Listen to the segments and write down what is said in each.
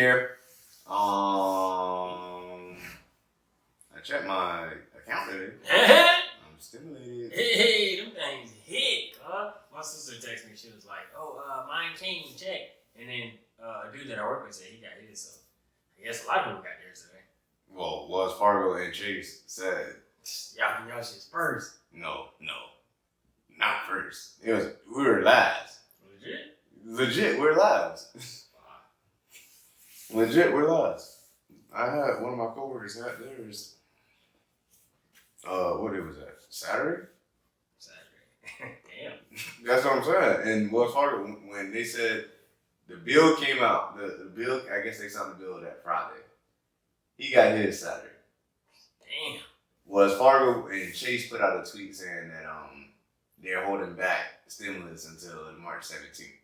here. I checked my account today. I'm stimulated. Hey, them things hit, huh? My sister texted me. She was like, mine came and checked. And then a dude that I work with said he got his. So I guess a lot of people got theirs today. Well, Wells Fargo and Chase said, y'all shit's first. No, not first. We were last. Legit, we're last. Legit, we're last. I had one of my coworkers had theirs. What day was that? Saturday. Damn. That's what I'm saying. And Wells Fargo, when they said the bill came out, the bill, I guess they signed the bill that Friday. He got his Saturday. Damn. Wells Fargo and Chase put out a tweet saying that they're holding back stimulus until March 17th.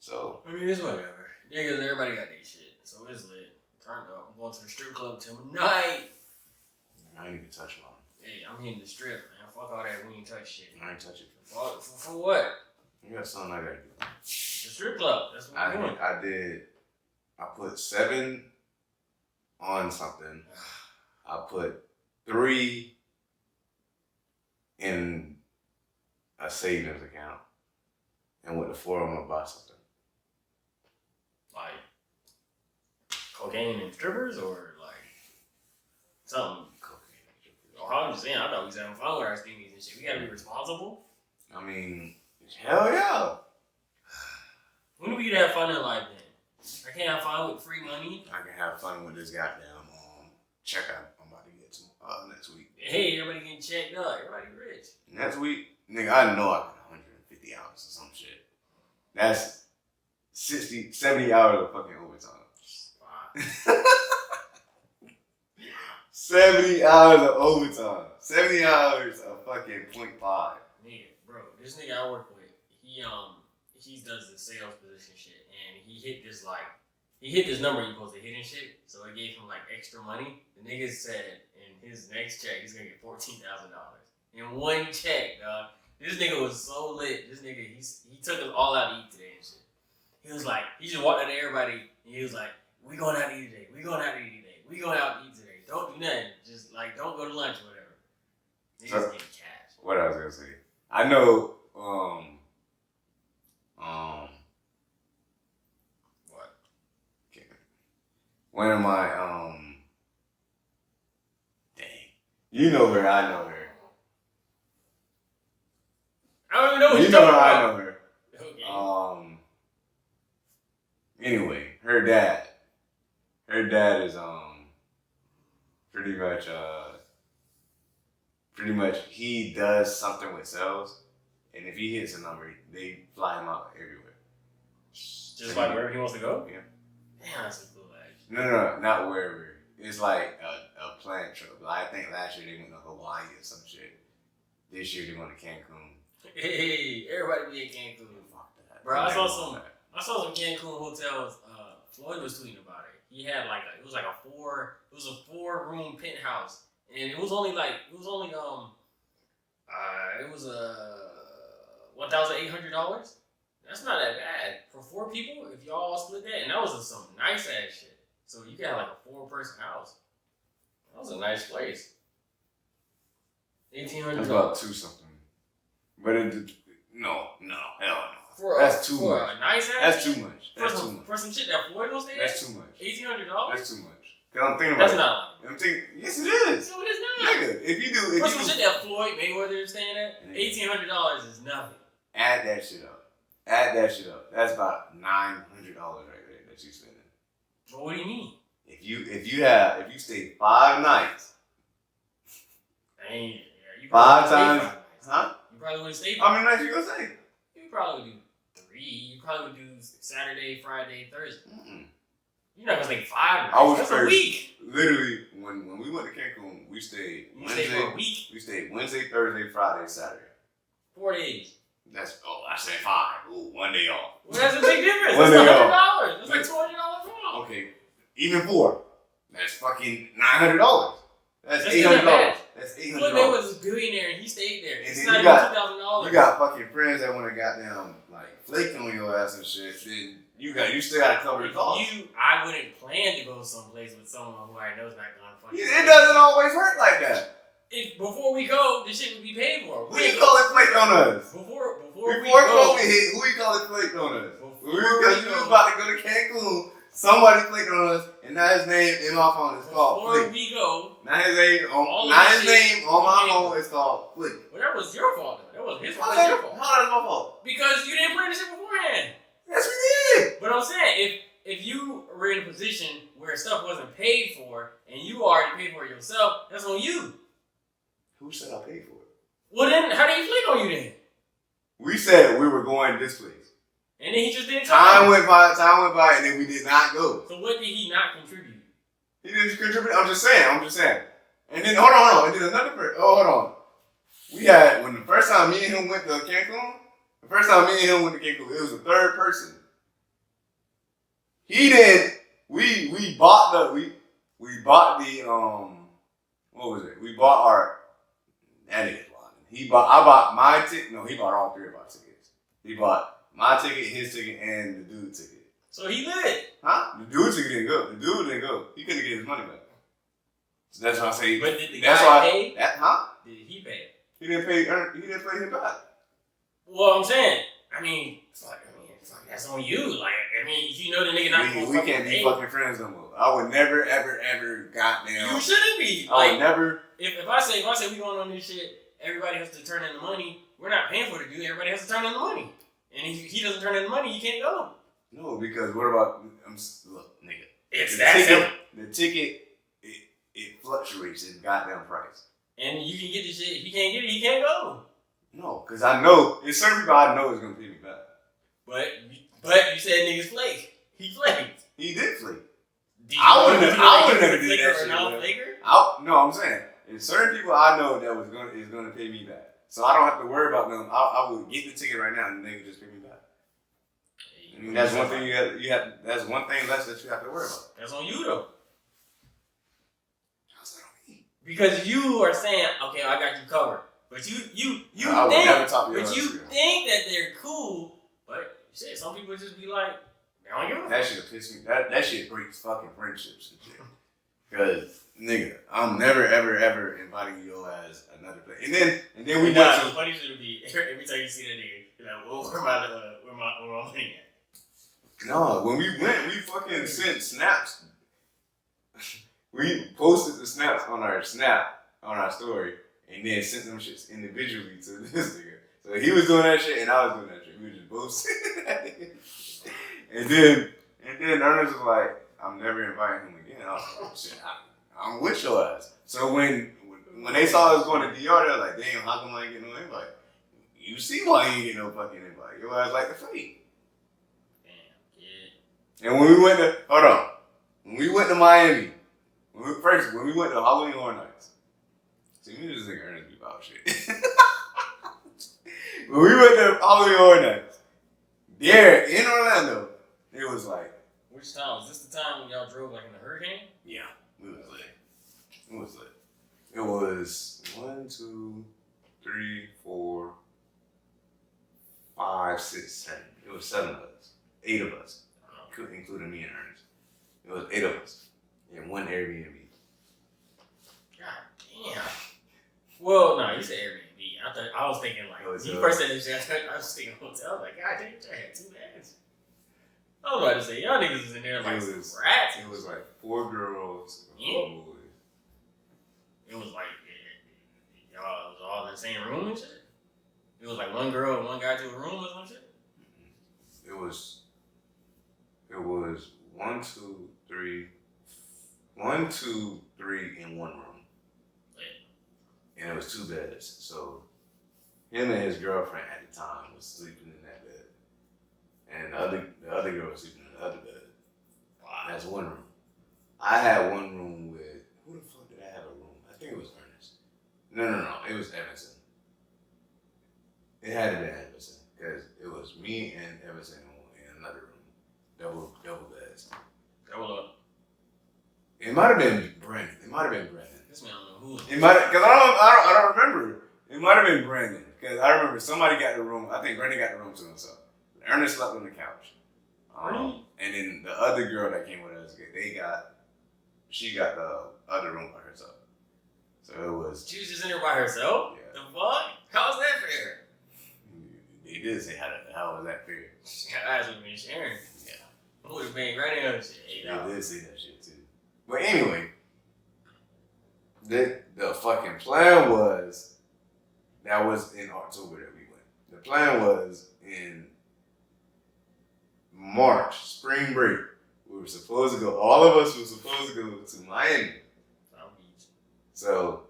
So I mean, it's whatever. Niggas, everybody got their shit, so it's lit. Turned up. I'm going to the strip club tonight. I ain't even touch one. Hey, I'm hitting the strip, man. Fuck all that we ain't touch shit. I ain't touch it. For what? You got something I gotta do. The strip club. That's what we're doing. I put 7 on something. I put 3 in a savings account. And with the 4, I'm gonna buy something. Like cocaine and strippers, or like something? Cocaine and strippers. Oh, I'm just saying, I thought we was having fun with our STIMMYS and shit. We gotta be responsible. I mean, hell yeah. When do we get to have fun in life then? I can't have fun with free money. I can have fun with this goddamn checkout I'm about to get some next week. Hey, everybody getting checked up. Everybody rich. Next week, nigga, I know I got 150 hours or some shit. That's 60, 70 hours of fucking overtime. Wow. 70 hours of overtime. 70 hours of fucking 0.5. Nigga, bro, this nigga I work with, he does the sales position shit, and he hit this number he supposed to hit and shit, so it gave him like extra money. The nigga said in his next check he's gonna get $14,000 in one check, dog. This nigga was so lit. This nigga, he took us all out to eat today and shit. He was like, he just walked out to everybody and he was like, we going out to eat today. We going out to eat today. We going out to eat today. Don't do nothing. Just like, don't go to lunch or whatever. Niggas getting cash. What I was gonna say, I know, What? Okay. One of my, dang, you know her, I know her. I don't even know what you you're know talking her, about. I know her. Anyway, her dad is pretty much he does something with sales, and if he hits a number, they fly him out everywhere. Just like wherever he wants to go? Yeah. Damn, that's a cool action. No, not wherever. It's like a planned trip. I think last year they went to Hawaii or some shit. This year they went to Cancun. Hey, everybody be in Cancun. Fuck that. Bro, I saw some Cancun hotels. Floyd was tweeting about it. He had it was a 4-room penthouse, and it was only $1,800. That's not that bad for 4 people if y'all split that, and that was some nice ass shit. So you got like a 4-person house. That was a nice place. $1,800. That's about 2 something. But no, hell no. That's too much. A nice ass. That's too much. For some shit that Floyd gonna stay at? That's too much. $1,800. That's too much. Cause I'm thinking about That's not. I'm thinking, yes it is. So it is not. Nigga, if you do, for some shit that Floyd Mayweather is staying at, $1,800 is nothing. Add that shit up. That's about $900 right there that you spending. Well, what do you mean? If you stay 5 nights. Dang, you 5 times. Huh? You probably wouldn't stay 5. How many nights you gonna stay? You probably would do 3. You probably would do Saturday, Friday, Thursday. Mm-mm. You're not gonna stay 5 nights. I was That's first, a week. Literally, when we went to Cancun, we stayed Wednesday. Stayed for a week? We stayed Wednesday, Thursday, Friday, Saturday. 4 days. I said 5. Ooh, 1 day off. Well, that's a big difference. One That's day $100. That's like $200 off. Okay, even 4. That's fucking $900. That's $800. That's $800. Floyd Mayweather's a billionaire and he stayed there. And It's then not you even got $2,000. You got fucking friends that want to goddamn like flake on your ass and shit. Then You still gotta cover the cost. I wouldn't plan to go someplace with someone who I know is not gonna fucking. It doesn't always work like that. Before we go, this shit would be paid for. Who you call it flake on us? Before COVID hit, who you call it flake on us? We was about to go to Cancun. Somebody flaked on us, and now his name in my phone is called Flaky. Before we go, now his name on my phone is called Flaky. Well, that was your fault, though. That wasn't his fault. That was your fault. How that's my fault? Because you didn't plan this shit beforehand. Yes, we did. But I'm saying, if you were in a position where stuff wasn't paid for, and you already paid for it yourself, that's on you. Who said I paid for it? Well, then, how did he flake on you then? We said we were going this place. And then he just didn't Time went by, and then we did not go. So what did he not contribute? He didn't contribute. I'm just saying. And then, hold on. And then another person. Oh, hold on. We had, when the first time me and him went to Cancun, it was the third person. He didn't, we bought the, what was it? We bought that nigga's lying. I bought my ticket. No, he bought all three of our tickets. He bought my ticket, his ticket, and the dude's ticket. So he lit. Huh? The dude's ticket didn't go. He couldn't get his money back. So that's why I say. But did the guy pay? Did he pay? He didn't pay him back. Well, I'm saying, it's like that's on you. Like, you know the nigga not gonna we can't be fucking friends no more. I would never, ever goddamn. You shouldn't be. I would never. If I say we going on this shit, everybody has to turn in the money. We're not paying for it to do. Everybody has to turn in the money. And if he doesn't turn in the money, you can't go. No, because what about look, nigga? It's that simple. The ticket it fluctuates in goddamn price. And you can get the shit. If he can't get it, he can't go. No, because I know there's certain people I know is gonna pay me back. But you said niggas flake. He flaked. He did flake. I would never do that shit. No, I'm saying there's certain people I know that is gonna pay me back. So I don't have to worry about them. I will get the ticket right now and they can just pay me back. That's one thing you have. That's one thing less that you have to worry about. That's on you though. How's that on me? Because you are saying, okay, I got you covered. But you think that they're cool. But shit, some people just be like, they don't give a fuck. That shit piss me. That shit breaks fucking friendships and shit. Because nigga, I'm never ever inviting you as another place. And then we went to. The funny shit would be every time you see that nigga, you're like, well, where my money at? No, when we went, we fucking sent snaps. We posted the snaps on our story, and then sent them shits individually to this nigga. So he was doing that shit, and I was doing that shit. We were just both sitting that nigga. And then Ernest was like, I'm never inviting him again. I was like, oh, shit, I'm with your ass. So when they saw us going to DR, they were like, damn, how come I ain't getting no invite? You see why you ain't getting no fucking invite. Your ass like the fake. And when we went to Miami, when we went to Halloween Horror Nights, see, me just think Ernest be about shit. When we went to Halloween Horror Nights, there in Orlando, it was like. Which time? Was this the time when y'all drove like in the hurricane? Yeah, we was lit. It was lit. It was 1, 2, 3, 4, 5, 6, 7. It was 7 of us. 8 of us. Including me and Ernest. It was 8 of us in one Airbnb. God damn. Well, no, you said Airbnb. I was thinking like, you first said this shit, I was thinking hotel. Like, God damn, I had 2 beds. I was about to say, y'all niggas was in there like rats. It was like 4 girls and 4 boys. It was like, y'all was all in the same room and shit? It was like 1 girl and 1 guy to a room or some shit? It was 1, 2, 3 in 1 room. Yeah. And it was 2 beds. So him and his girlfriend at the time was sleeping in that bed. And the other girl was sleeping in the other bed. Wow. That's 1 room. I had 1 room with, who the fuck did I have a room? I think it was Ernest. No. It was Emerson. It had to be Emerson. Because it was me and Emerson in another room. Double beds. Double up. It might have been Brandon. This man don't know who. It might have, because I don't remember. It might have been Brandon. Because I remember somebody got the room. I think Brandon got the room to himself. Ernest slept on the couch. And then the other girl that came with us, she got the other room by herself. So it was. She was just in there by herself? Yeah. The fuck? How's that fair? They did say how was that fair? I would have been sharing. Yeah. I would have been right in on shit. They did say that shit too. But anyway, the fucking plan was, that was in October that we went. The plan was in March, spring break. We were supposed to go, all of us were supposed to go to Miami. South Beach. So,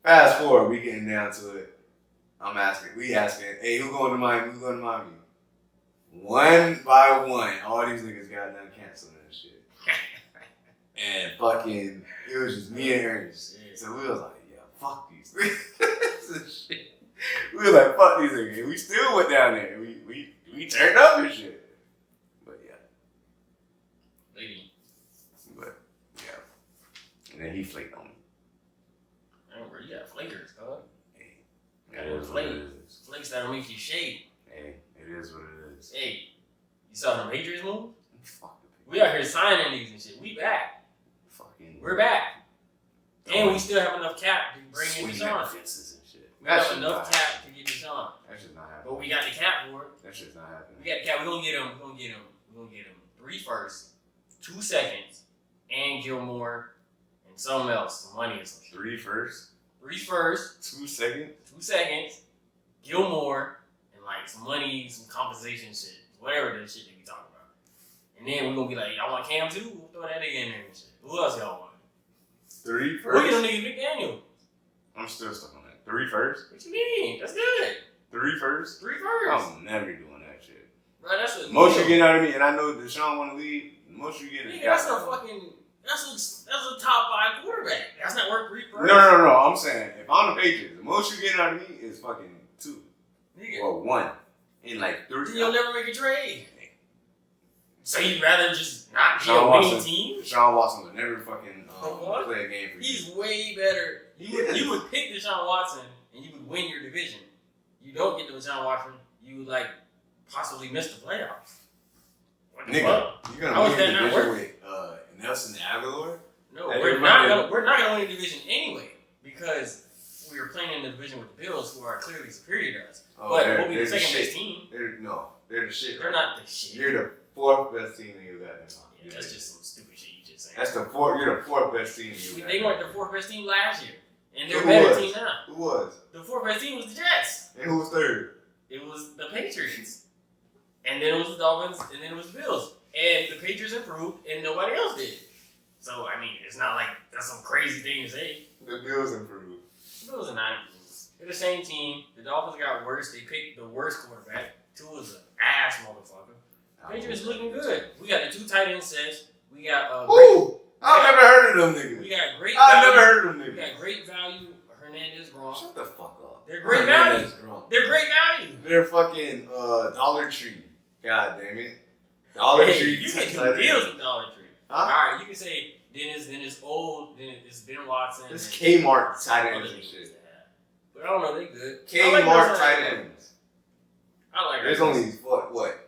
fast forward, we getting down to it. We asking, hey, who going to Miami? Who going to Miami? One by one, all these niggas got done canceling and shit. And fucking, it was just me and Ernest. So we was like, yeah, fuck these niggas. Shit. We was like, fuck these niggas. And we still went down there. We turned up and shit. But yeah. Lady. But yeah. And then he flaked on me. I don't know, you got flakers, dog. Hey, it is what it is. Flakes that'll make you shade. Hey, it is what it is. Hey, you saw them Patriots move? Fuck the Patriots. We out here signing these and shit. We back. Fucking. We're back. And we still have enough cap to bring in Deshaun. Fences and shit. We have enough cap to get Deshaun. That shit's not happening. But we got the cap for it. That shit's not happening. We got the cap. We're gonna get him. We're gonna get him 3 firsts, 2 seconds, and Gilmore and something else. Some money or some shit. 3 firsts. 3 firsts, 2 seconds. 2 seconds, Gilmore, and like some money, some compensation shit. Whatever the shit they be talking about. And then we're gonna be like, y'all want Cam too? We'll throw that nigga in there and shit. Who else y'all want? 3 firsts. We're gonna need McDaniel. I'm still stuck on that. 3 firsts. What you mean? That's good. 3 firsts. 3 firsts. I'm never doing that shit. Bro, that's what Most you get out of me, and I know Deshaun want to leave. Most you get is that's a fucking. That's a top 5 quarterback. That's not worth 3 firsts. No. I'm saying if I'm the Patriots, the most you get out of me is fucking 2 Nigga. or 1 in like 3. Then you'll never make a trade. So you'd rather just not be Deshaun a winning Watson, team? Deshaun Watson would never fucking What? play a game for you. He's way better. You would pick Deshaun Watson and you would win your division. You don't get to Deshaun Watson, you would like possibly miss the playoffs. What the Nigga, fuck? you're How gonna is win that the not division working? with Nelson Aguilar? No, Hey, we're not gonna win the division anyway because we are playing in the division with the Bills, who are clearly superior to us. Oh, but we'll be the they're second best shit. team. They're the shit. They're not the shit. You're the 4th best team in your goddamn. Yeah, that's just some stupid shit you just saying. That's the 4th. You're the 4th best team in your goddamn. They weren't the 4th best team last year, and they're a Who better was? team now. Who was? The 4th best team was the Jets. And who was 3rd? It was the Patriots, and then it was the Dolphins, and then it was the Bills. And the Patriots improved, and nobody else did. So I mean, it's not like that's some crazy thing to say. The Bills improved. The Bills are not improved. They're the same team. The Dolphins got worse. They picked the worst quarterback. Tua's an ass motherfucker. Patriots looking good. We got the 2 tight end sets. We got Ooh! I've never heard of them niggas. we got great I've value. never heard of them We niggas. got great value. Hernandez Gronk. Shut the fuck up. They're great value. Hernandez Gronk. They're great value. They're fucking Dollar Tree. God damn it. Dollar Hey, Tree. you can tight do deals end. with Dollar Tree. Huh? All right, you can say Dennis, then it's old, then it's Ben Watson. It's and Kmart tight other ends and niggas shit. they have. But I don't know, they good. Kmart tight ends. I like There's those. only what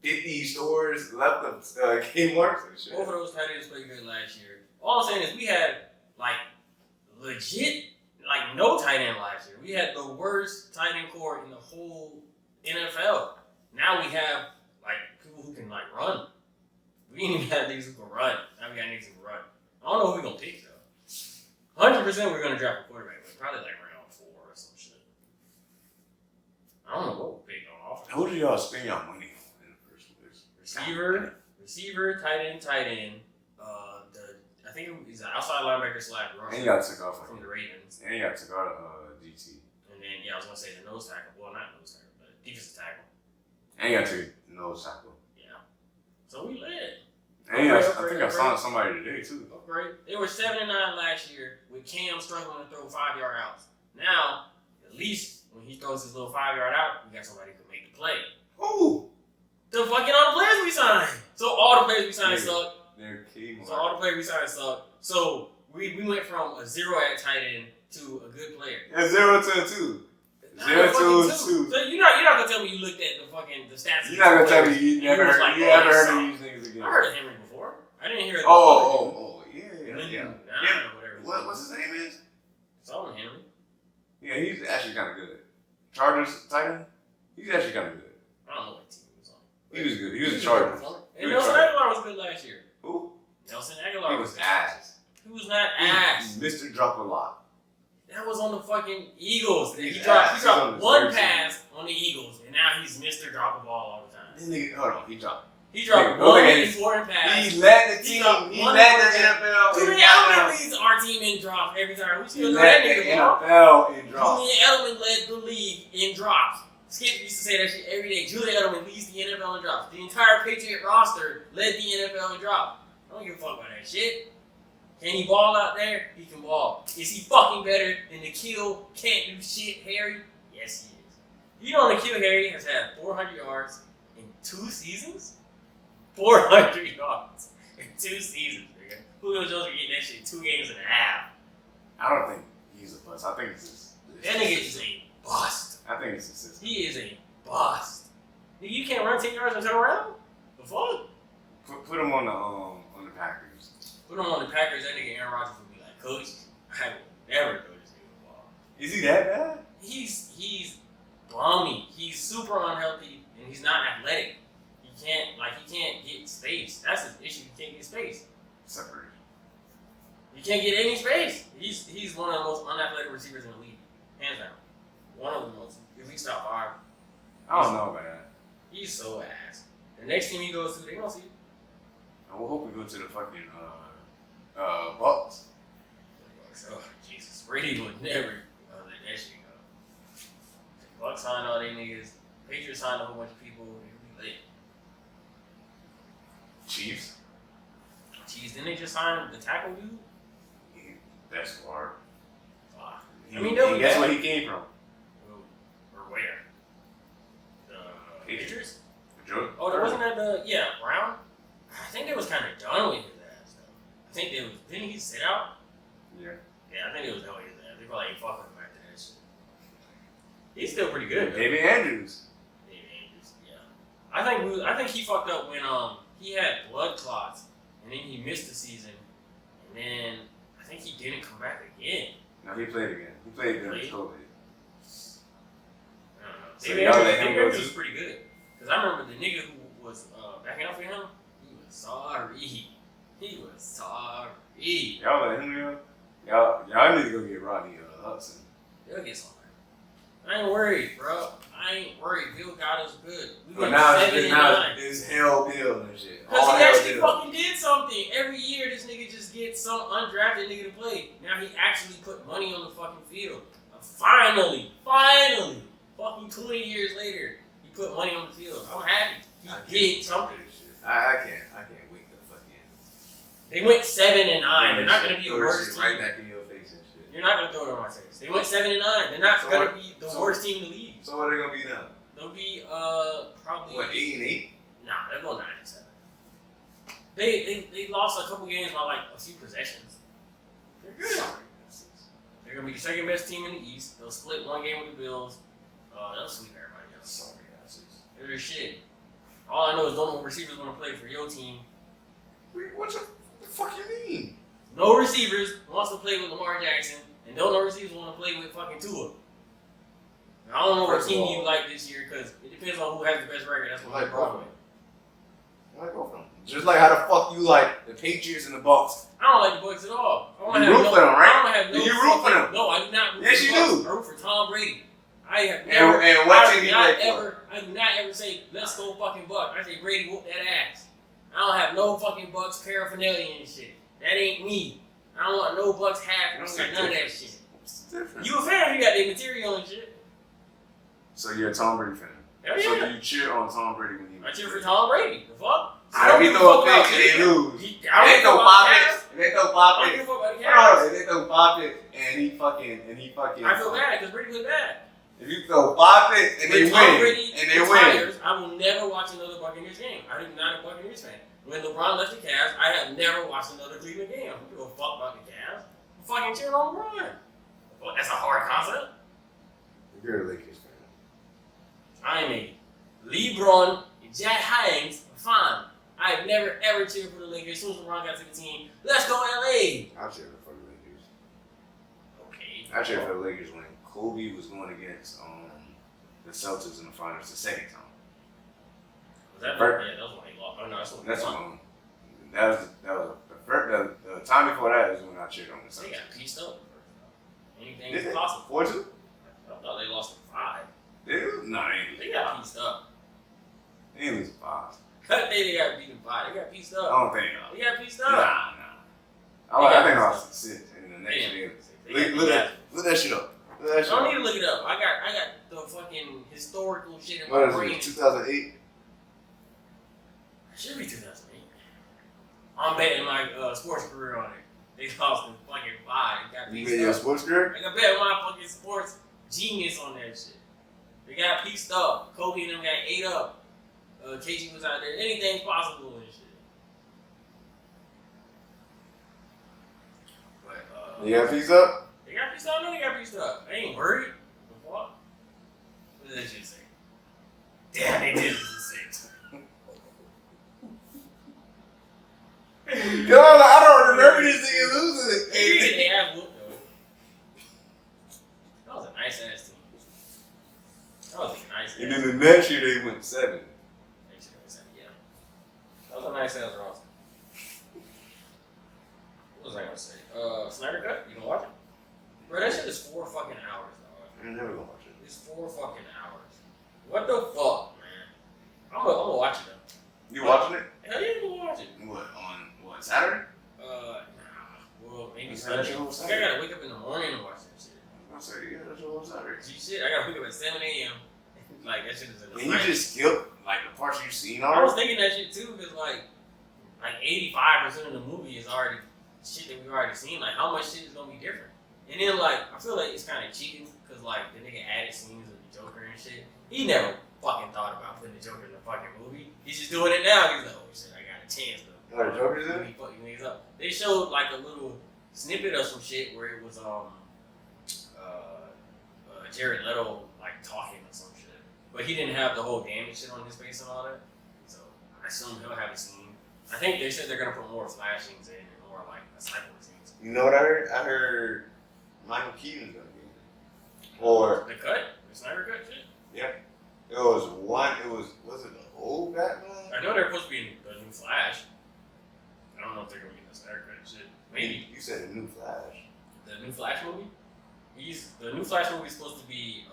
50 stores left of Kmart's and shit. Both of those tight ends played good last year. All I'm saying is we had like legit no tight end last year. We had the worst tight end core in the whole NFL. Now we have like people who can like run. We didn't even have niggas who can run. Now we got niggas who can run. I don't know who we're gonna pick though. 100% we're gonna draft a quarterback, but probably like round 4 or some shit. I don't know what we'll pick on offense. Who do y'all spend your money on in the first place? Receiver, tight end. I think he's an outside linebacker / runner. And y'all took off from the Ravens. And y'all took out GT. And then I was gonna say the nose tackle. Well, not nose tackle, but defensive tackle. And y'all took nose tackle. Yeah. So we led. And y'all, I think I signed somebody today too. Upgrade. They were 7-9 last year with Cam struggling to throw 5-yard outs. Now, at least when he throws his little 5-yard out, we got somebody who can make the play. Who? The fucking all the players we signed. So all the players we signed suck. They're Kmart. So all the players we signed suck. So we went from a 0 at tight end to a good player. And 0 to a 2. 0-2. So you're not gonna tell me you looked at the stats. You're not gonna tell me you never heard of these niggas again. I heard of Henry before. I didn't hear it. Yeah. Whatever. What's his name is? Solomon Henry. Yeah, he's actually kind of good. Chargers Titan. He's actually kind of good. I don't know what team he was on. He was good. He was a Chargers. And Nelson Aguilar was good last year. Who? Nelson Aguilar was ass. He was not ass. Mr. Drop a Lot. That was on the fucking Eagles. He He's dropped on the one Steelers. pass on the Eagles, and now he's Mr. Drop a Ball all the time. This nigga, hold on, he dropped. He dropped Nigga, 184 in pass. He led the team. He led the NFL. Julian Edelman leads our team in drops every time. We He still know led that the nigga, bro. NFL in drops. Julian Edelman led the league in drops. Skip used to say that shit every day. Julian Edelman leads the NFL in drops. The entire Patriot roster led the NFL in drops. I don't give a fuck about that shit. Can he ball out there? He can ball. Is he fucking better than the kill, can't do shit Harry? Yes, he is. You know the kill Harry has had 400 yards in 2 seasons? 400 yards in 2 seasons, nigga. Julio Jones are getting that shit 2 games and a half. I don't think he's a bust. I think it's his. That nigga is a bust. I think it's his system. He is a bust. Nigga, you can't run 10 yards and turn around? The fuck? Put him on the Packers. Put him on the Packers, that nigga Aaron Rodgers would be like, Coach, I will never throw this nigga the ball. Is he that bad? He's bummy. He's super unhealthy and he's not athletic. He can't get space. That's his issue. He can't get space. Separation. He can't get any space. He's one of the most unathletic receivers in the league. Hands down. One of the most. At least top 5. I don't know, man. He's so ass. The next team he goes to, they don't see it. I will hope we go to the fucking Bucks. Oh, Jesus. Brady would never let that shit go. The Bucks signed all they niggas. Patriots signed a whole bunch of people. They lit. Chiefs. Didn't they just sign the tackle dude? That's hard. Fuck. Guess where he came from? Or where? The Patriots? Oh, there wasn't that Brown? I think they was kind of done with his ass, though. I think they was, didn't he sit out? Yeah. Yeah, I think it was done with his ass. They probably ain't fucking him after that shit. He's still pretty good, though. David Andrews, yeah. I think he fucked up when he had blood clots, and then he missed the season, and then I think he didn't come back again. No, he played again. He played during COVID. I don't know. So David Andrews was pretty good. Because I remember the nigga who was backing up for him, he was sorry. He was sorry. Y'all let him go? Y'all need to go get Rodney Hudson. He'll get somewhere. I ain't worried, bro. I ain't worried. Bill got us good. We But went now 7-9. it's hell Bill and shit. Because All he hell actually Bill. fucking did something. Every year, this nigga just gets some undrafted nigga to play. Now he actually put money on the fucking field. Finally, fucking 20 years later, he put money on the field. I'm happy. He did something. I can't wait to fucking. They went 7-9. They're not gonna be the worst team. Right back in your face and shit. You're not gonna throw it on my face. They went 7-9. They're not gonna be the worst team in the league. So what are they gonna be now? They'll be probably What, 8-8? Nah, they're going 9-7. They lost a couple games by like a few possessions. They're good. They're gonna be the second best team in the East. They'll split one game with the Bills. They'll sweep everybody else. Sorry, asses. They're shit. All I know is no receivers want to play for your team. Wait, what the fuck you mean? No receivers wants to play with Lamar Jackson, and no receivers want to play with fucking Tua. I don't know what team you like this year because it depends on who has the best record. That's what Like I'm going with. I go from just like how the fuck you like the Patriots and the Bucks. I don't like the Bucks at all. You root for them, right? I don't have no. You root for them. No, I do not root Yes, for you the Bucks. do. I root for Tom Brady. I have never. And what team you play for? I do not ever say let's go fucking Bucks. I say Brady whoop that ass. I don't have no fucking Bucks paraphernalia and shit. That ain't me. I don't want no Bucks hat. I don't got none of that shit. What's the difference? You a fan? You got their material and shit. So you're a Tom Brady fan. Hell So yeah. do you cheer on Tom Brady when he? I cheer for Tom Brady. The fuck? If he throw a pick and they lose. If they throw 5 picks. If they throw 5 I don't picks. give a fuck about the Cavs. If they throw 5 picks and he fucking. I feel bad because Brady was bad. If you throw 5 picks and they When Tom win, Brady and they win. retires, I will never watch another Buccaneers game. I'm not a Buccaneers fan. When LeBron left the Cavs, I have never watched another Cleveland game. I don't give a fuck about the Cavs. I'm fucking cheering on LeBron. Well, that's a hard concept. You're a Lakers fan. I'm a LeBron, Jack Hines, fine. I've never ever cheered for the Lakers. As soon as LeBron got to the team, let's go LA. I cheered for the Lakers. Okay. I cheered for the Lakers when Kobe was going against the Celtics in the finals the second time. Was that first? Yeah, that was when they lost. Oh no, that's when. That was the first. The time before that is when I cheered on the Celtics. They got pieced up. Anything is possible. 4-2? I thought they lost 5. They got pieced up. They didn't lose 5. That day they got beaten 5. They got pieced up. I don't think. They got pieced up. Nah. I think I lost 6 in the next year. Look that shit up. I don't need to look it up. I got the fucking historical shit in my brain. What is it, 2008? It should be 2008. I'm betting my sports career on it. They lost in fucking 5. They got pieced up. You bet your sports career? I can bet my fucking sports genius on that shit. They got pieced up. Kobe and them got ate up. Kay Zay was out there. Anything's possible and shit. But you got pieced up? They got pieced up. No, they got pieced up. I ain't worried. What did that shit say? Damn, they did it to 6. God, I don't remember this nigga losing it. They have whooped though. That was a nice ass team. That was a nice ass team. And then the next year they went 7. Next year they went 7, yeah. That was a nice ass roster. What was I gonna say? SynderCut? You gonna watch it? Bro, that shit is 4 fucking hours, dog. I'm never gonna watch it. It's 4 fucking hours. What the fuck, man? I'm gonna watch it though. You watching it? Hell yeah, I'm gonna watch it. What, on Saturday? Nah. Well, maybe Sunday. Sunday. I gotta wake up in the morning and watch that shit. I say, yeah, that's what on Saturday. Shit, I gotta wake up at 7 a.m. Like, that shit is in the And you just skip, like, the parts you've seen I already? was thinking that shit too, because, like 85% of the movie is already shit that we've already seen. Like, how much shit is gonna be different? And then, like, I feel like it's kind of cheating, because, like, the nigga added scenes with the Joker and shit. He never fucking thought about putting the Joker in the fucking movie. He's just doing it now. He's like, oh shit, I got a chance to. Oh, the Joker's in it? Fucking niggas up. They showed, like, a little snippet of some shit where it was, Jared Leto, like, talking or some shit. But he didn't have the whole damage shit on his face and all that. So, I assume he'll have a scene. I think they said they're gonna put more flashings in and more, like, cycle scenes. You know what I heard? I heard Michael Keaton's gonna be in it. Or The cut? The SynderCut shit? yeah. Was it the old Batman? I know they're supposed to be in the new Flash. I don't know if they're gonna be in the SynderCut shit. Maybe. You said a new Flash. The new Flash movie? The new Flash movie is supposed to be,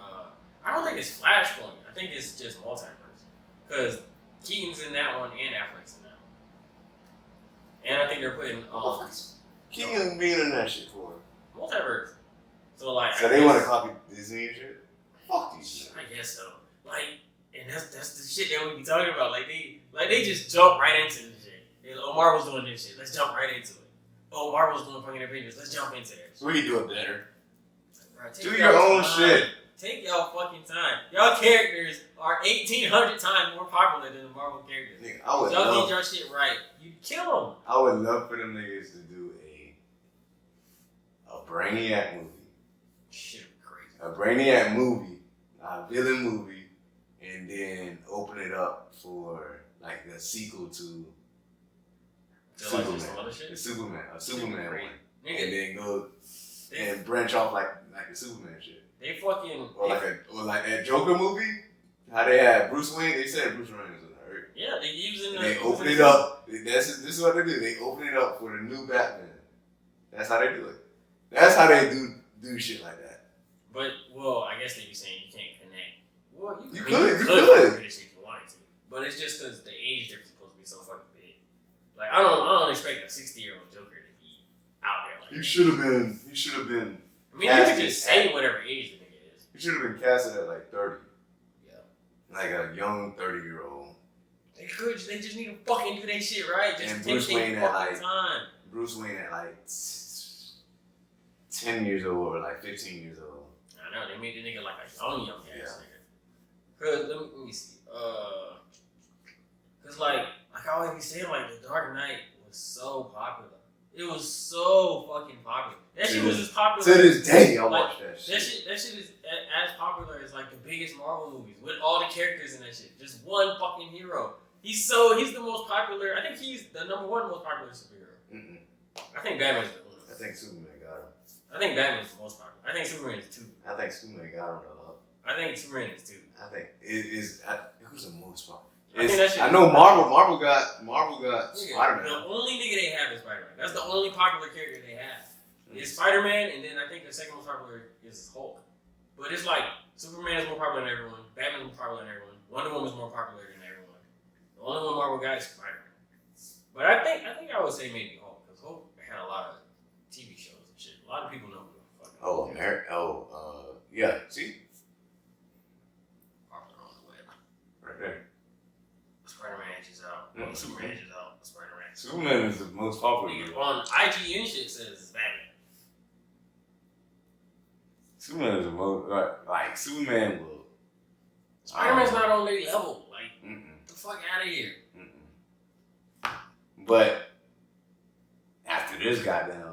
I don't think it's Flashpoint. I think it's just multiverse. Because Keaton's in that one and Affleck's in that one. And I think they're putting, Keaton being in that shit for multiverse. So, like, so they want to copy Disney and shit? Fuck these shit. I guess so. Like, and that's the shit that we be talking about. Like they just jump right into this shit. Oh, Marvel's doing this shit. Let's jump right into it. Oh, Marvel's doing fucking Avengers. Let's jump into that shit. We can do it better. Right, do your own shit. Take y'all fucking time. Y'all characters are 1,800 times more popular than the Marvel characters. Nigga, y'all get your shit right. You kill them. I would love for them niggas to do a Brainiac movie. Shit, crazy. A Brainiac movie, a villain movie, and then open it up for like the sequel to Superman. A Superman one. Nigga. And then go and branch off like the Superman shit. They fucking or like that Joker movie. How they had Bruce Wayne. They said Bruce Wayne was in it, right? Yeah, they using. They open it up. This is what they do. They open it up for the new Batman. That's how they do it. That's how they do shit like that. But I guess they be saying you can't connect. Well, you could. Finish if you wanted to, but it's just because the age difference is supposed to be so fucking big. Like I don't expect a 60-year-old Joker to be out there. Like you should have been. I mean, you could just say whatever age the nigga is. You should have been casted at like 30. Yeah. Like a young 30-year-old. They could. They just need to fucking do their shit right. Just and take Bruce Wayne at like time. Bruce Wayne at like 10 years old or like 15 years old. I know they made the nigga like a young ass nigga. Cause let me see. Cause like I always be saying, like The Dark Knight was so popular. It was so fucking popular. That shit was as popular. To this day, I watch that shit. That shit is as popular as like the biggest Marvel movies with all the characters in that shit. Just one fucking hero. He's the most popular. I think he's the number one most popular superhero. Mm-mm. I think Batman's the one. I think Superman got him. I think Batman's the most popular. I think Superman is 2. I think Superman got him though. I think Superman is 2. I think it is. Who's the most popular? I know Marvel got Spider-Man. The only nigga they have is Spider-Man. That's the only popular character they have. It's Spider-Man, and then I think the second most popular is Hulk. But it's like Superman is more popular than everyone. Batman is more popular than everyone. Wonder Woman is more popular than everyone. The only one Marvel got is Spider-Man. But I think I would say maybe Hulk, because Hulk had a lot of TV shows and shit. A lot of people know who the fuck. Yeah. See, Popular on the web. right there. Spider-Man edges out. Mm-hmm. Superman edges out. Spider-Man. Superman is the most popular. Nigga, on IGN shit says it's Batman. Superman is the most like Superman will. Spider-Man's not on their level. Like, Mm-mm. the fuck out of here. Mm-mm. But after this goddamn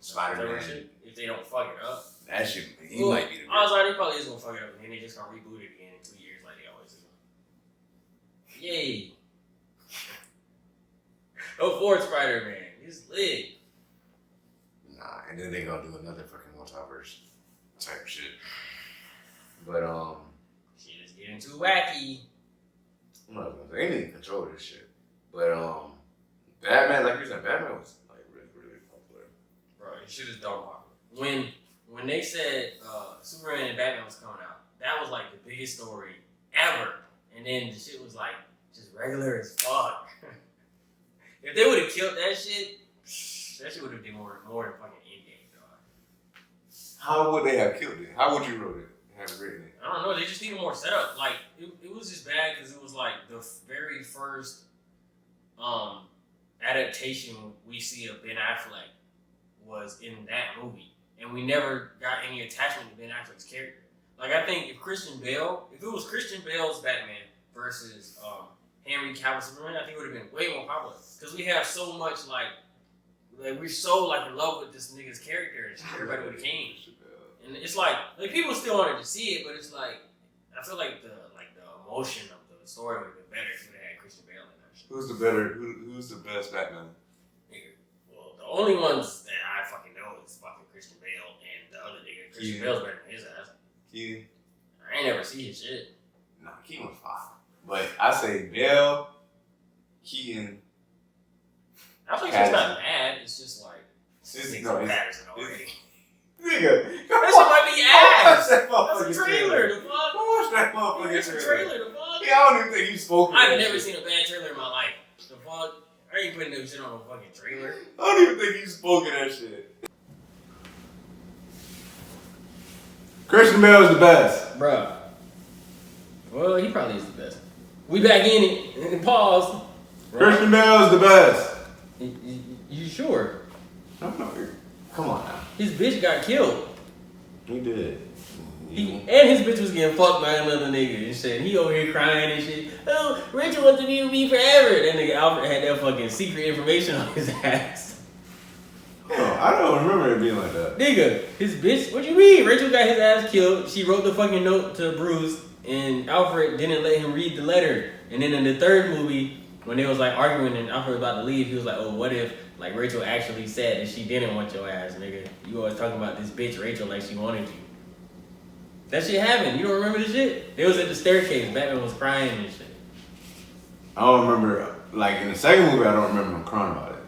Spider-Man, If they don't fuck it up, that shit, he might be the I was like, they probably is gonna fuck it up, and then they just gonna reboot it again in 2 years, like they always do. Yay! Go forward, Spider-Man. He's lit. Nah, and then they gonna do another fucking multiverse type shit. But Shit is getting too wacky. I'm not gonna say they need to control this shit. But Batman, like you said, Batman was like really popular. Bro, this shit is dumb popular. When they said Superman and Batman was coming out, that was like the biggest story ever. And then the shit was like just regular as fuck. If they would have killed that shit would have been more than fucking Endgame, dog. How would they have killed it? How would you have written it? I don't know. They just needed more setup. Like it was just bad because it was like the very first adaptation we see of Ben Affleck was in that movie, and we never got any attachment to Ben Affleck's character. Like I think if it was Christian Bale's Batman versus Henry Cavill Superman, I think it would have been way more popular because we have so much like we're so like in love with this nigga's character and shit. Everybody would have came. And it's like people still wanted to see it, but it's like I feel like the emotion of the story would have been better if we had Christian Bale in that shit. Who's the best Batman? Well, the only ones that I fucking know is fucking Christian Bale and the other nigga. Christian Bale's better than his ass. Keaton? I ain't never see his shit. Nah, Keaton was fine. But I say Bale, Keaton. I think it's not bad. It's just like Patterson already. Nigga, that shit might be ass. That's a trailer. The fuck? Watch that motherfucking It's a trailer. The fuck? Yeah, I don't even think you spoke. I've never seen a bad trailer in my life. The fuck? I ain't putting no shit on a fucking trailer. I don't even think you spoke of that shit. Christian Bale is the best. Bruh. Well, he probably is the best. We back in it. Pause. Christian Bale is the best. You sure? No. Come on now. His bitch got killed. He did. And his bitch was getting fucked by another nigga and shit. He over here crying and shit. Oh, Rachel wants to be with me forever. That nigga Alfred had that fucking secret information on his ass. Oh, I don't remember it being like that. Nigga, his bitch, what you mean? Rachel got his ass killed. She wrote the fucking note to Bruce, and Alfred didn't let him read the letter. And then in the third movie, when they was like arguing and Alfred was about to leave, he was like, oh, what if like Rachel actually said that she didn't want your ass, nigga? You always talking about this bitch Rachel like she wanted you. That shit happened. You don't remember this shit? They was at the staircase. Batman was crying and shit. I don't remember. Like in the second movie, I don't remember him crying about it.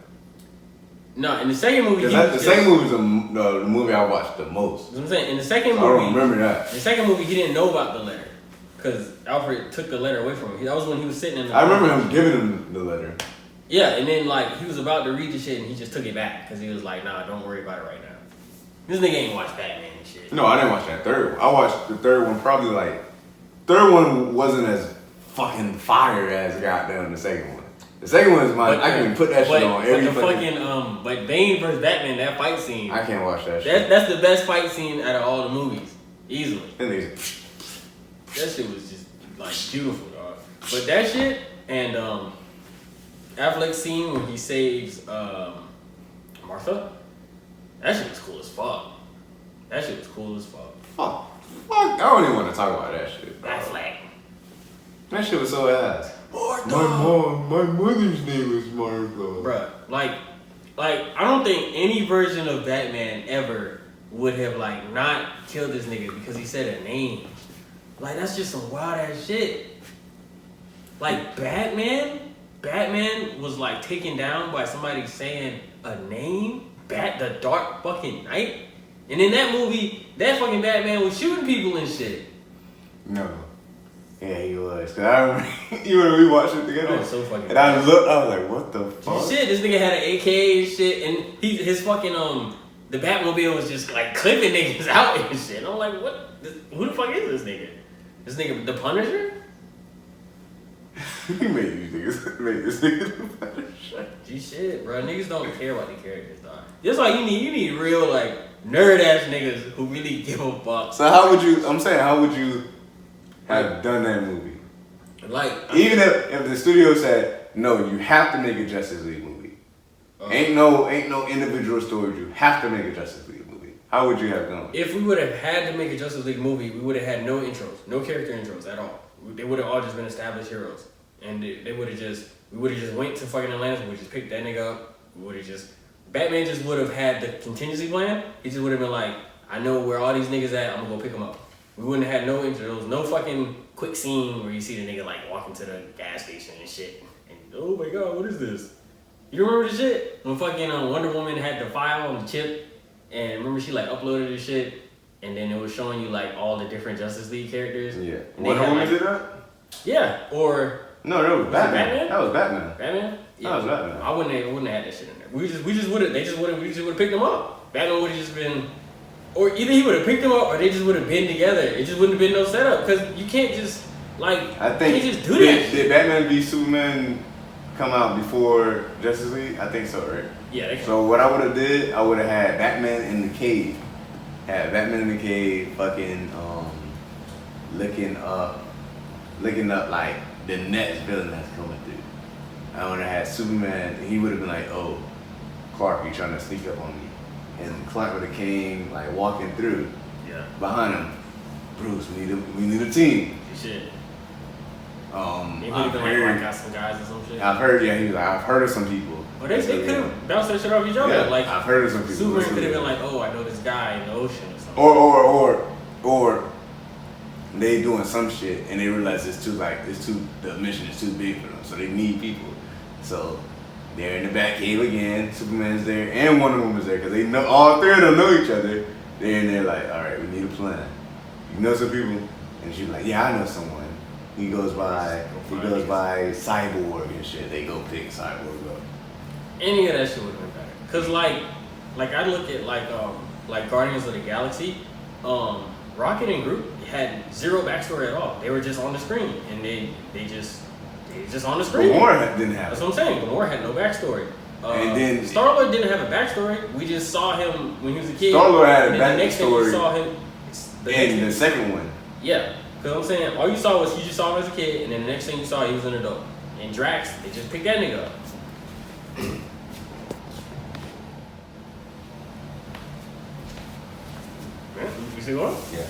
No, in the second movie, the second movie is the movie I watched the most. That's what I'm saying. In the second movie, I don't remember that. In the second movie, he didn't know about the letter because Alfred took the letter away from him. That was when he was sitting in the. I remember him giving him the letter. Yeah, and then like he was about to read the shit and he just took it back because he was like, nah, don't worry about it right now. This nigga ain't watch Batman and shit. No, I didn't watch that third one. I watched the third one probably like... Third one wasn't as fucking fire as goddamn the second one. The second one is mine. I can put that shit on every fucking... But Bane versus Batman, that fight scene... I can't watch that shit. That's the best fight scene out of all the movies. Easily. That shit was just like beautiful, dog. But that shit and Affleck's scene when he saves Martha. That shit was cool as fuck. That shit was cool as fuck. Fuck. I don't even want to talk about that shit. Bro. Black Flag. That shit was so ass. Martha. My mother's name is Martha. Bruh, like I don't think any version of Batman ever would have like not killed this nigga because he said a name. Like that's just some wild ass shit. Like Batman was like taken down by somebody saying a name. The Dark fucking Knight. And in that movie, that fucking Batman was shooting people and shit. No. Yeah, he was. Cause I remember, you remember we watched it together? That was so fucking and I looked, I was like, what the fuck? Shit, this nigga had an AK and shit, and his fucking, the Batmobile was just like clipping niggas out and shit. And I'm like, what? Who the fuck is this nigga? This nigga, the Punisher? He made this nigga the Punisher. Gee shit, bro. Niggas don't care about the characters, dog. That's why you need real, like, nerd ass niggas who really give a fuck. So how would you have done that movie? Like, even if the studio said, no, you have to make a Justice League movie. Ain't no individual stories. You have to make a Justice League movie. How would you have done it? If we would have had to make a Justice League movie, we would have had no intros, no character intros at all. They would have all just been established heroes. And we would have just went to fucking Atlanta, we would just pick that nigga up. Batman just would have had the contingency plan. He just would have been like, I know where all these niggas at, I'm gonna go pick them up. We wouldn't have had no intros, no fucking quick scene where you see the nigga like walking to the gas station and shit. And oh my god, what is this? You remember the shit? When fucking Wonder Woman had the file on the chip, and remember she like uploaded the shit, and then it was showing you like all the different Justice League characters. Yeah. And Wonder Woman did that? Yeah, or no, that was Batman. Batman. That was Batman. Batman? Yeah. That was Batman. I wouldn't have had that shit in there. We just would have picked them up. Batman would have just been, or either he would have picked them up or they just would have been together. It just wouldn't have been no setup because you can't just like I think you can't just do that. Did Batman v Superman come out before Justice League? I think so, right? Yeah. They So what I would have did, I would have had Batman in the cave. Had Batman in the cave, fucking looking up like the next villain that's coming through. I would have had Superman, and he would have been like, "Oh, Clark, you trying to sneak up on me?" And Clark would have came like walking through. Yeah. Behind him, Bruce, we need a team. Shit. I've Like got some guys or some shit. I've heard, yeah, he was like, I've heard of some people. But they could have bounced that shit off each other. Yeah, like I've heard of some people. Superman could have been like, oh, I know this guy in the ocean or something. Or they doing some shit and they realize the mission is too big for them, so they need people. So they're in the Batcave again. Superman's there and Wonder Woman's there because they know all three of them know each other. They're in there like, all right, we need a plan. You know some people, and she's like, yeah, I know someone. He goes by Cyborg and shit. They go pick Cyborg up. Any of that shit would have been better. Cause like I look at like Guardians of the Galaxy, Rocket and Groot had zero backstory at all. They were just on the screen and they just on the screen. Gamora didn't have. That's what I'm saying. Gamora had no backstory. And then Star-Lord didn't have a backstory. We just saw him when he was a kid. Star-Lord had a backstory. The next thing you saw him. In the second one. Yeah. Because I'm saying, all you saw was you just saw him as a kid, and then the next thing you saw, he was an adult. And Drax, they just picked that nigga up. You see what? Yeah.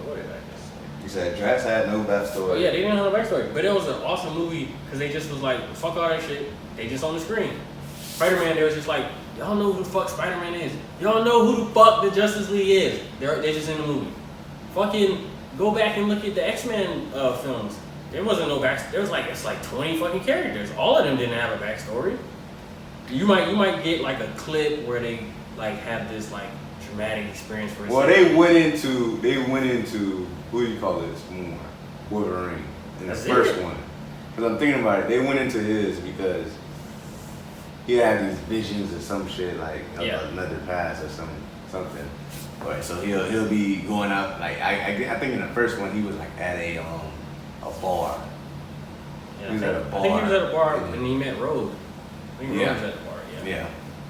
What did I just say? You said Drax had no backstory. Oh yeah, they didn't have no backstory. But it was an awesome movie, because they just was like, fuck all that shit. They just on the screen. Spider-Man, they was just like, y'all know who the fuck Spider-Man is. Y'all know who the fuck the Justice League is. They're just in the movie. Fucking go back and look at the X-Men films. There wasn't no backstory. There was it's like 20 fucking characters. All of them didn't have a backstory. You might get like a clip where they like have this like traumatic experience for. Well, they went into who do you call this more Wolverine in the first one. Because I'm thinking about it, they went into his because he had these visions of some shit like another past or something. Right, so he'll be going out like I think in the first one he was like at a bar. Yeah, he was at a bar. I think he was at a bar when he met Rogue. I think Rogue was at the bar. Yeah.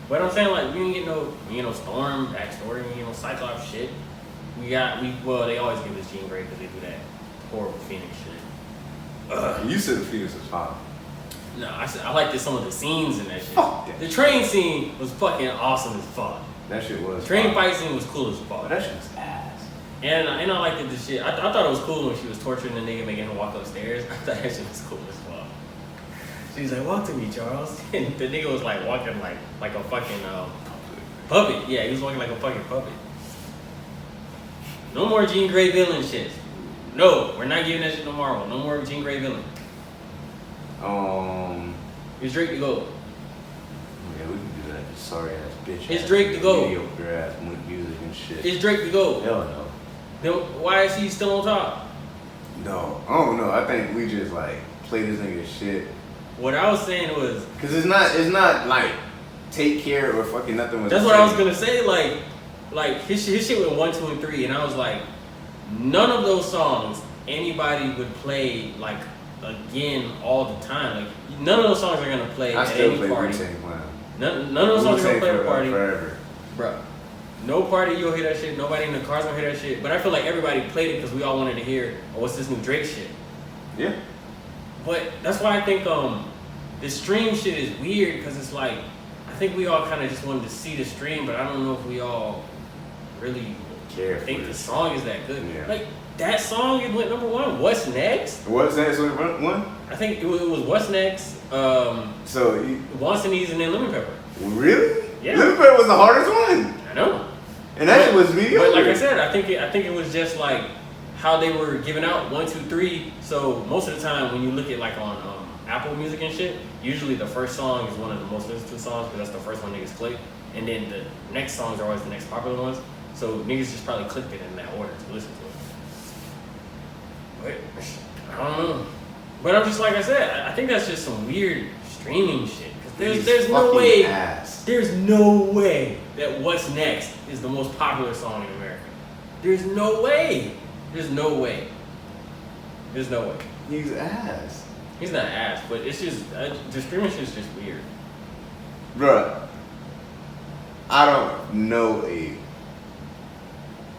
But I'm saying like we didn't get no Storm backstory. We didn't get no Cyclops shit. They always give us Jean Grey because they do that horrible Phoenix shit. You said the Phoenix was fine. No, I said I liked some of the scenes in that shit. Fuck that The train scene was fucking awesome as fuck. That shit was. Train fight scene was cool as fuck. But that shit was ass. And I liked the shit. I thought it was cool when she was torturing the nigga, making him walk upstairs. I thought that shit was cool as fuck. She was like, "Walk to me, Charles." And the nigga was like walking like a fucking puppet. Yeah, he was walking like a fucking puppet. No more Jean Grey villain shit. No, we're not giving that shit to Marvel. No more Jean Grey villain. It's Drake to go. Yeah, we can do that. Sorry ass bitch. It's Drake to go. Mediocre ass music and shit. It's Drake to go. Hell no. Then why is he still on top? No, I don't know. I think we just like play this nigga shit. What I was saying was, cause it's not like Take Care or fucking nothing. Was that's what I was gonna say. Like his shit went 1, 2, and 3, and I was like, none of those songs anybody would play like again all the time. Like none of those songs are gonna play at any party. None of those songs are gonna play at a party. Forever. Bro, no party you'll hear that shit. Nobody in the cars gonna hear that shit. But I feel like everybody played it because we all wanted to hear, oh, what's this new Drake shit? Yeah. But that's why I think the stream shit is weird because it's like I think we all kind of just wanted to see the stream, but I don't know if we all really think the song is that good. Yeah. Like that song, it went number 1. What's next? What's next? One? I think it was What's Next. So Wants and Needs and then Lemon Pepper. Really? Yeah. Lemon Pepper was the hardest one. I know. And that shit was mediocre. But like I said, I think it was just like how they were giving out 1, 2, 3. So most of the time when you look at like on Apple Music and shit, usually the first song is one of the most listened to songs because that's the first one niggas click, and then the next songs are always the next popular ones. So niggas just probably clicked it in that order to listen to it. But I don't know. But I'm just like I said, I think that's just some weird streaming shit. Cause there's no way. There's no way that What's Next is the most popular song in America. There's no way. There's no way. There's no way. He's ass. He's not ass, but it's just the streaming shit is just weird. Bruh, I don't know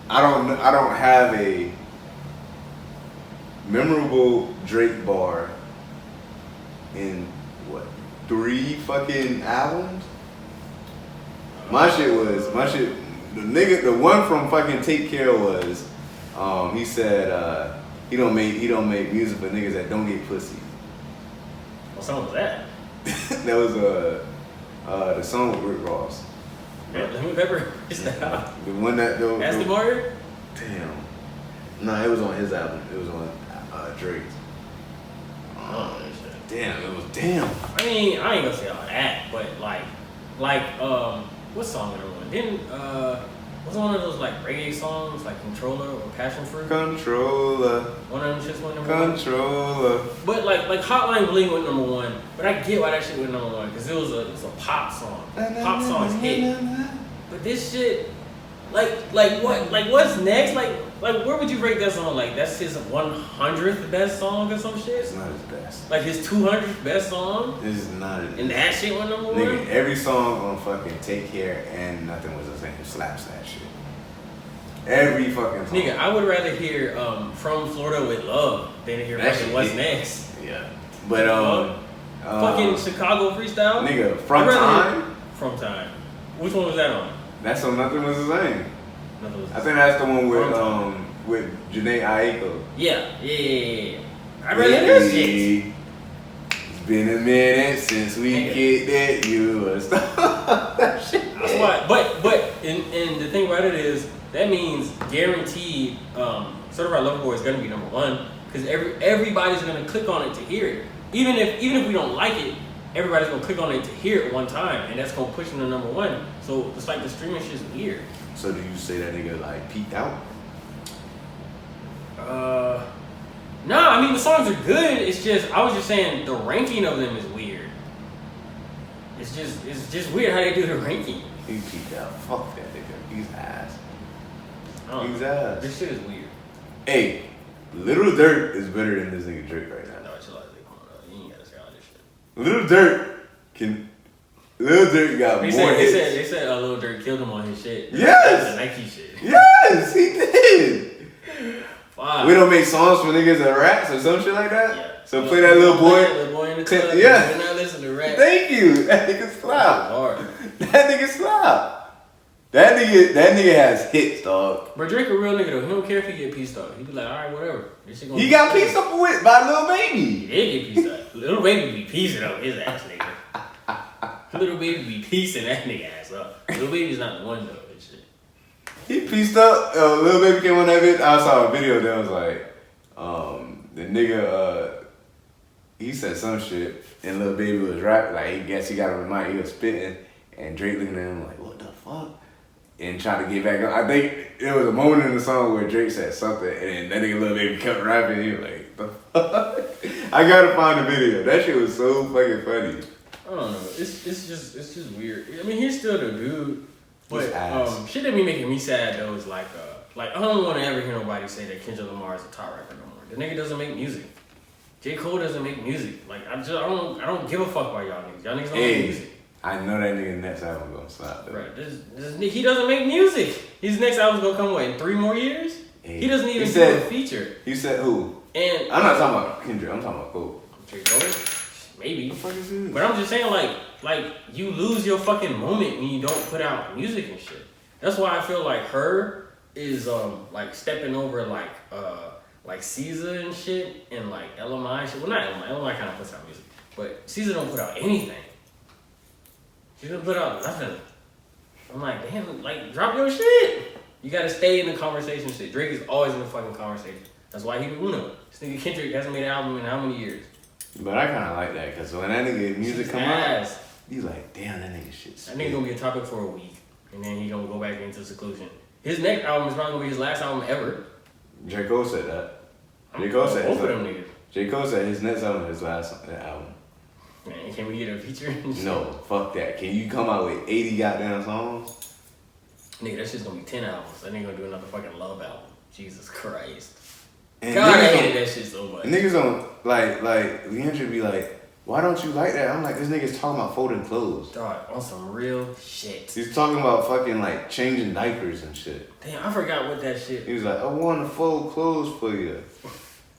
I don't have a memorable Drake bar in what 3 fucking albums. My shit. The one from fucking Take Care was, he said he don't make music for niggas that don't get pussy. What song was that? That was the song with Rick Ross. Lemon Pepper is that? The one that Aston Martin? Damn. No, it was on his album. It was on Drake's. Oh shit. Damn, it was damn. I mean, I ain't gonna say all that, but like what song was everyone? Didn't was it one of those like reggae songs like Controller or Passion Fruit? Controller. One of them just went number 1. Controller. But like Hotline Bling went number 1. But I get why that shit went number 1 because it was a pop song. Pop songs hit. But this shit, like what's next? Like where would you rate that song? Like that's his 100th best song or some shit? It's not his best. Like his 200th best song? This is not his best. And that shit went number 1? Nigga, every song on fucking Take Care and Nothing Was the Same slaps that shit. Every fucking song. Nigga, I would rather hear From Florida with Love than to hear fucking What's Next. Yeah. But fucking Chicago freestyle? Nigga, From Time? From Time. Which one was that on? That's on Nothing Was the Same. I think that's the one with Janae Aiko. Yeah. I'd rather hear this shit. It's been a minute since we kicked at you or stuff. That shit. That's why. But and the thing about it is that means guaranteed Certified Lover Boy is gonna be number 1 because everybody's gonna click on it to hear it. Even if we don't like it, everybody's gonna click on it to hear it one time, and that's gonna push them to number 1. So it's like the streaming shit's weird. So do you say that nigga like peaked out? No, I mean the songs are good. It's just I was just saying the ranking of them is weird. It's just weird how they do the ranking. He peaked out. Fuck that nigga. He's ass. He's ass. This shit is weird. Hey, Little Dirt is better than this nigga Drake right now. No, chill out. You ain't gotta say all this shit. Little Dirt got more hits. They said Lil Durk killed him on his shit. Yes. That's the Nike shit. Yes, he did. Fuck. vibe. We don't make songs for niggas that raps or some shit like that. Yeah. So play that little boy. Little boy in the club. Yeah. We're not listening to rap. Thank you. That nigga slap. Hard. That nigga slap. That nigga has hits, dog. But Drake a real nigga though. He don't care if he get pieced up. He be like, alright, whatever. This shit gonna He got pieced up with by Lil Baby. He did get pieced up. Little Baby be piecing up his ass nigga. Little Baby be piecing that nigga ass up. Little Baby's not the one though. And shit. He pieced up. Lil Baby came on that bitch. I saw a video that was like, the nigga, he said some shit, and Lil Baby was rapping. Like, he guess he got on the mic, he was spitting, and Drake looking at him like, what the fuck? And trying to get back up. I think there was a moment in the song where Drake said something, and that nigga Lil Baby kept rapping. He was like, the fuck? I gotta find the video. That shit was so fucking funny. I don't know. It's just weird. I mean, he's still the dude, but shit that be making me sad though is like I don't want to ever hear nobody say that Kendrick Lamar is a top rapper no more. The nigga doesn't make music. J. Cole doesn't make music. Like I don't give a fuck about y'all niggas. Y'all niggas don't make music. I know that nigga next album gonna slap though. Right. He doesn't make music. His next album's gonna come in 3 more years. Hey. He doesn't even do a feature. You said who? And I'm not talking about Kendrick. I'm talking about Cole. J. Cole? Maybe. What the fuck is this? But I'm just saying, like you lose your fucking moment when you don't put out music and shit. That's why I feel like her is like stepping over like Caesar and shit and like LMI and shit. Well, not LMI. LMI kind of puts out music, but Caesar don't put out anything. She don't put out nothing. I'm like, damn, like drop your shit. You gotta stay in the conversation shit. Drake is always in the fucking conversation. That's why he be Uno. This nigga Kendrick hasn't made an album in how many years? But I kind of like that because when that nigga music come out, you like, damn, that nigga shit. That nigga gonna be a topic for a week, and then he gonna go back into seclusion. His next album is probably gonna be his last album ever. J. Cole said that. J. Cole said both of them niggas. J. Cole said his next album is his last album. Man, can we get a feature? No, fuck that. Can you come out with 80 goddamn songs? Nigga, that shit's gonna be 10 albums. That nigga gonna do another fucking Love album. Jesus Christ. And God, I hated that shit so much. Niggas don't, like Leandra be like, why don't you like that? I'm like, this nigga's talking about folding clothes. Dog, on some real shit. He's talking about fucking like changing diapers and shit. Damn, I forgot what that shit. He was like, I want to fold clothes for you.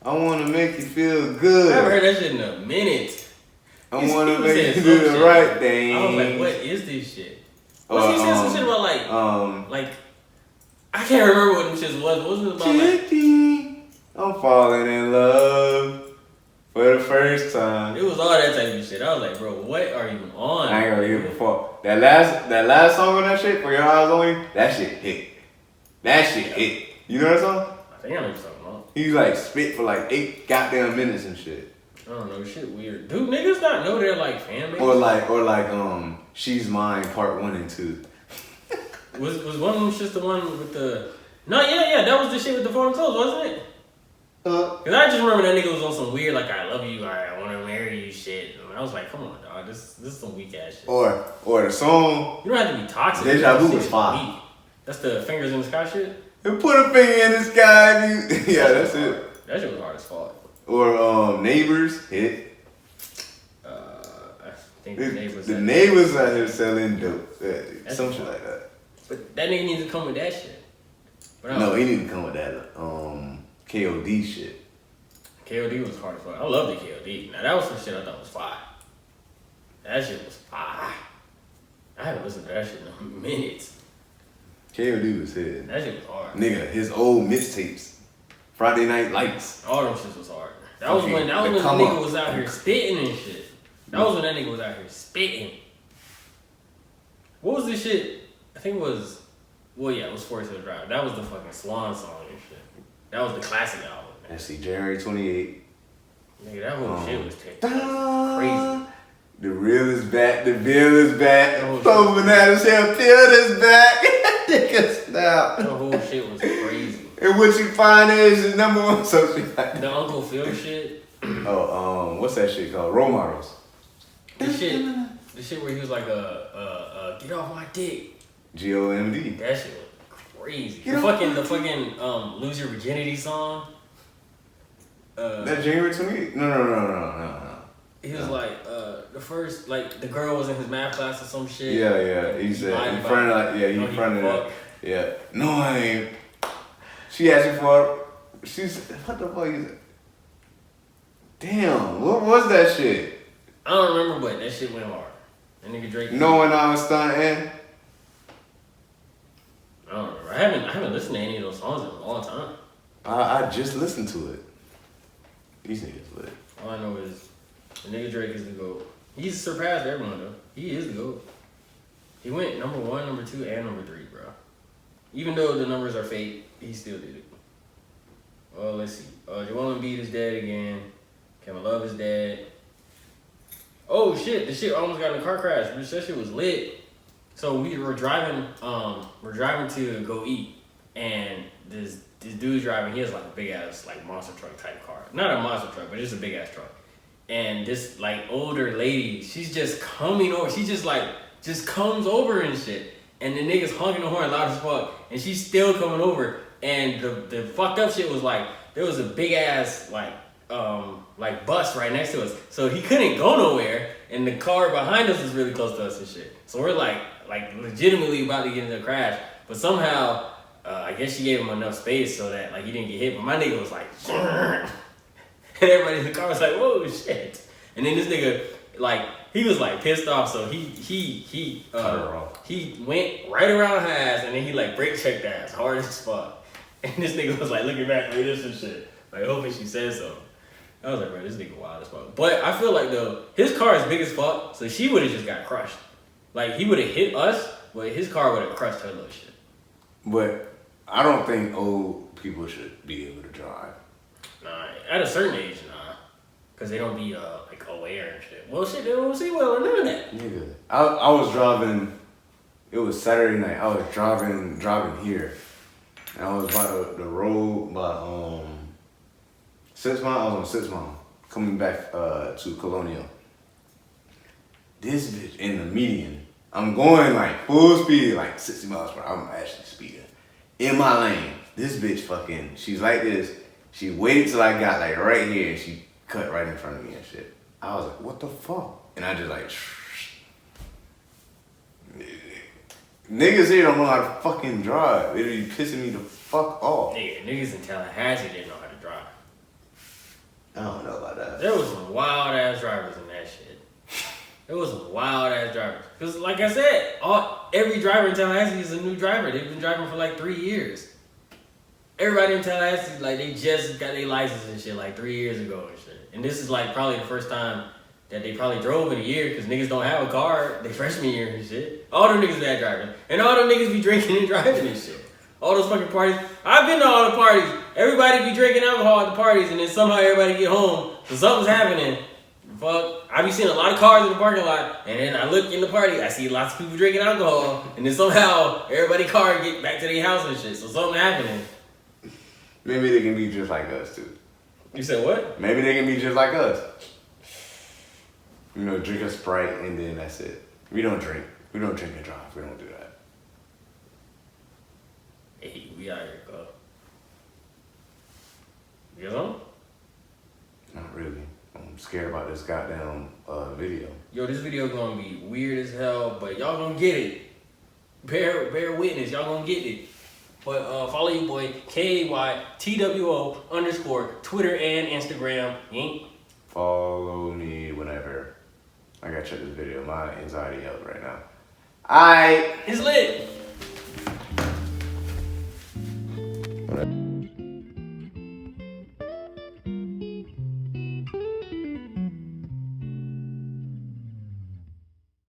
I want to make you feel good. I haven't heard that shit in a minute. I want to make you do the right thing. I was like, what is this shit? Was he saying some shit about like I can't remember what them shits was. What was it about? I'm falling in love for the first time. It was all that type of shit. I was like, bro, what are you on? I ain't gonna hear before. That last song on that shit, For Your Eyes Only, that shit hit. That shit hit. You know that song? I think I know what you're talking about. He like spit for like 8 goddamn minutes and shit. I don't know, shit weird. Dude, niggas not know they're like fan base. Or like She's Mine Part 1 and 2. Was one of them just the one with the No, yeah, that was the shit with the foreign clothes, wasn't it? Cause I just remember that nigga was on some weird like I love you, I wanna marry you shit. And I was like, come on, dog, this is some weak ass shit. Or the song You don't have to be toxic. Deja Vu was fine. That's the Fingers in the Sky shit? And put a finger in the sky. Yeah, that's it. That shit was hard as fuck. Or Neighbors hit. I think the Neighbors. The Neighbors out here selling dope. Some shit like that. But that nigga needs to come with that shit. No, he need to come with that KOD shit. KOD was hard as fuck. I love the KOD. Now that was some shit I thought was fire. That shit was fire. I haven't listened to that shit in minutes. KOD was hit. That shit was hard. Nigga, his old mixtapes. Friday Night Lights. All them shits was hard. That was when the nigga was out here spitting and shit. That was when that nigga was out here spitting. What was this shit? I think it was, it was Forest Hill Drive. That was the fucking Swan song and shit. That was the classic album. Let's see, January 28th. Nigga, that whole shit was crazy. The real is back, the bill is back. Clover Adams here, Field is back. Nigga, snap. The whole shit was crazy. And what you find is the number one social. The Uncle Phil shit. What's that shit called? Role Models. The shit where he was like, get off my dick. GOMD. That shit was crazy. The fucking Lose Your Virginity song. That January 28th? No. He was like, the first, like, the girl was in his math class or some shit. Yeah. He said, in front of that. Yeah. No, I ain't. She asked me for what the fuck is it? Damn, what was that shit? I don't remember, but that shit went hard. That nigga Drake. Knowing I was stunting. I don't remember. I haven't listened to any of those songs in a long time. I just listened to it. These niggas lit. All I know is the nigga Drake is the GOAT. He's surpassed everyone though. He is the GOAT. He went number 1, number 2, and number 3, bro. Even though the numbers are fake, he still did it. Well, let's see. Joel Embiid is dead again. Kevin Love is dead. Oh shit! The shit almost got in a car crash. Bitch, that shit was lit. So we were driving. We're driving to go eat, and this dude's driving. He has like a big ass like monster truck type car. Not a monster truck, but just a big ass truck. And this like older lady, she's just coming over. She just comes over and shit. And the nigga's honking the horn loud as fuck, and she's still coming over. And the fucked up shit was like there was a big ass like bus right next to us, so he couldn't go nowhere. And the car behind us was really close to us and shit. So we're like legitimately about to get into a crash, but somehow I guess she gave him enough space so that like he didn't get hit. But my nigga was like, and everybody in the car was like, whoa shit. And then this nigga like he was like pissed off, so he went right around her ass, and then he like brake checked her ass hard as fuck. And this nigga was like looking back like this and shit, like hoping she said something. I was like, bro, this nigga wild as fuck. But I feel like though his car is big as fuck, so she would have just got crushed. Like he would have hit us, but his car would have crushed her little shit. But I don't think old people should be able to drive. Nah, at a certain age, nah, cause they don't be like aware and shit. Well, shit, they don't see well or none of that. Nigga, I was driving. It was Saturday night. I was driving here, and I was by the road by 6 Mile. I was on 6 Mile coming back to Colonial. This bitch in the median. I'm going like full speed, like 60 miles per hour. I'm actually speeding in my lane. This bitch fucking. She's like this. She waited till I got like right here, and she cut right in front of me and shit. I was like, what the fuck? And I just like, niggas here don't know how to fucking drive. It be pissing me the fuck off. Niggas in Tallahassee didn't know how to drive. I don't know about that. There was some wild ass drivers in that shit. There was some wild ass drivers. Cause like I said, every driver in Tallahassee is a new driver. They've been driving for like 3 years. Everybody in Tallahassee, like they just got their license and shit like 3 years ago and shit. And this is like probably the first time that they probably drove in a year, cause niggas don't have a car they freshman year and shit. All them niggas bad driving. And all them niggas be drinking and driving and shit. All those fucking parties. I've been to all the parties. Everybody be drinking alcohol at the parties, and then somehow everybody get home. So something's happening. Fuck. I be seeing a lot of cars in the parking lot, and then I look in the party, I see lots of people drinking alcohol, and then somehow everybody car get back to their house and shit. So something happening. Maybe they can be just like us too. You said what? Maybe they can be just like us. You know, drink a Sprite and then that's it. We don't drink. We don't drink and drive. We don't do that. Hey, we out here, bro. You know? Not really. I'm scared about this goddamn video. Yo, this video gonna be weird as hell, but y'all gonna get it. Bear witness, y'all gonna get it. But follow your boy KYTWO_ Twitter and Instagram. Follow me whenever. I gotta check this video. My anxiety help right now. It's lit. Whatever.